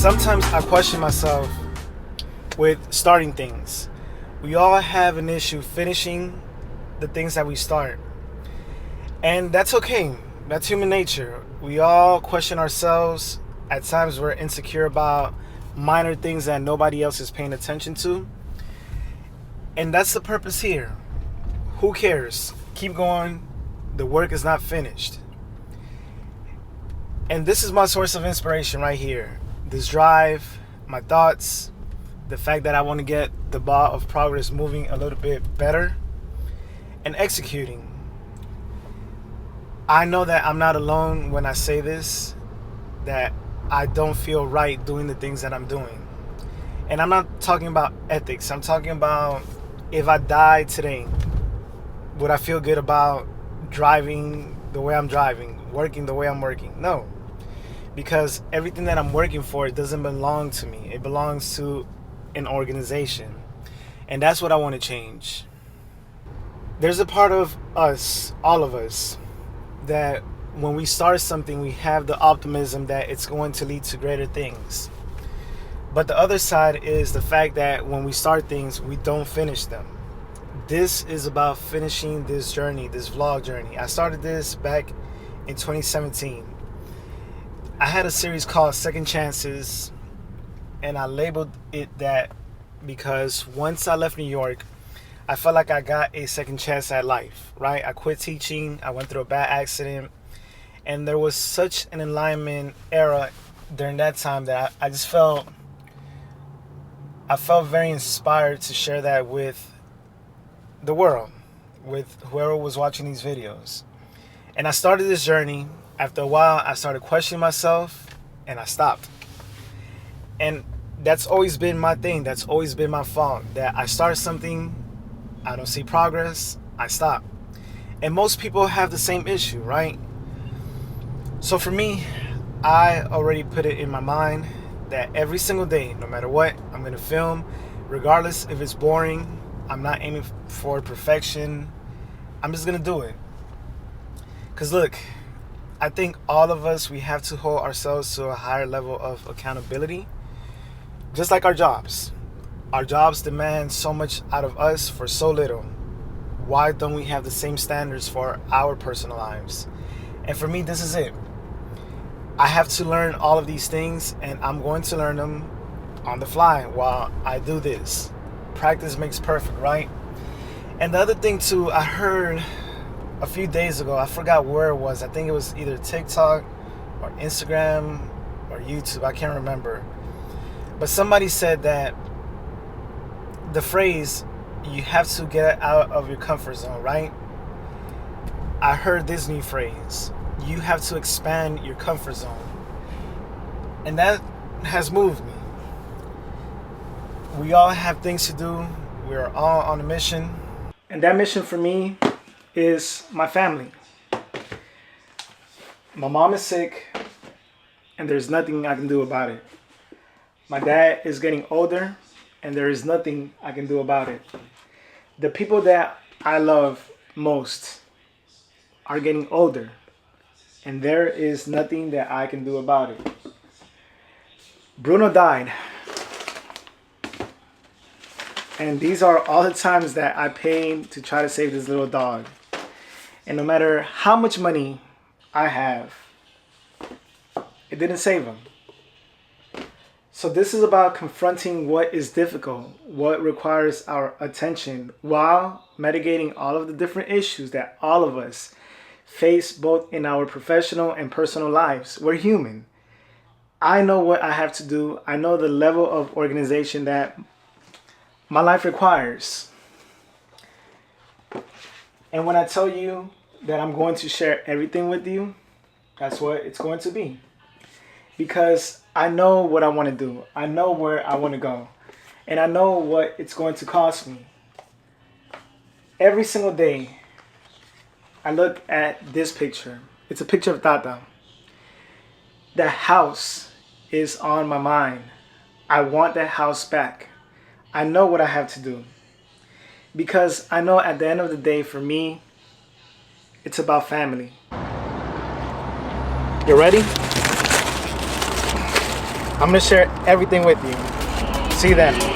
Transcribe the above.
Sometimes I question myself with starting things. We all have an issue finishing the things that we start. And that's okay. That's human nature. We all question ourselves. At times we're insecure about minor things that nobody else is paying attention to. And that's the purpose here. Who cares? Keep going. The work is not finished. And this is my source of inspiration right here. This drive, my thoughts, the fact that I want to get the ball of progress moving a little bit better and executing. I know that I'm not alone when I say this, that I don't feel right doing the things that I'm doing. And I'm not talking about ethics. I'm talking about if I died today, would I feel good about driving the way I'm driving, working the way I'm working? No. Because everything that I'm working for, it doesn't belong to me. It belongs to an organization. And that's what I want to change. There's a part of us, all of us, that when we start something, we have the optimism that it's going to lead to greater things. But the other side is the fact that when we start things, we don't finish them. This is about finishing this journey, this vlog journey. I started this back in 2017. I had a series called Second Chances, and I labeled it that because once I left New York, I felt like I got a second chance at life, right? I quit teaching, I went through a bad accident, and there was such an alignment era during that time that I felt very inspired to share that with the world, with whoever was watching these videos. And I started this journey. After a while, I started questioning myself, and I stopped. And that's always been my thing. That's always been my fault. That I start something, I don't see progress, I stop. And most people have the same issue, right? So for me, I already put it in my mind that every single day, no matter what, I'm going to film. Regardless if it's boring, I'm not aiming for perfection. I'm just going to do it. Because look, I think all of us, we have to hold ourselves to a higher level of accountability. Just like our jobs. Our jobs demand so much out of us for so little. Why don't we have the same standards for our personal lives? And for me, this is it. I have to learn all of these things, and I'm going to learn them on the fly while I do this. Practice makes perfect, right? And the other thing too, I heard a few days ago, I forgot where it was. I think it was either TikTok or Instagram or YouTube. I can't remember. But somebody said that the phrase, you have to get out of your comfort zone, right? I heard this new phrase, you have to expand your comfort zone. And that has moved me. We all have things to do. We are all on a mission. And that mission for me is my family. My mom is sick, and there's nothing I can do about it. My dad is getting older, and there is nothing I can do about it. The people that I love most are getting older, and there is nothing that I can do about it. Bruno died. And these are all the times that I paid to try to save this little dog. And no matter how much money I have, it didn't save him. So this is about confronting what is difficult, what requires our attention, while mitigating all of the different issues that all of us face both in our professional and personal lives. We're human. I know what I have to do. I know the level of organization that my life requires. And when I tell you that I'm going to share everything with you, that's what it's going to be. Because I know what I want to do. I know where I want to go. And I know what it's going to cost me. Every single day, I look at this picture. It's a picture of Tata. The house is on my mind. I want that house back. I know what I have to do. Because I know at the end of the day, for me, it's about family. You ready? I'm gonna share everything with you. See you then.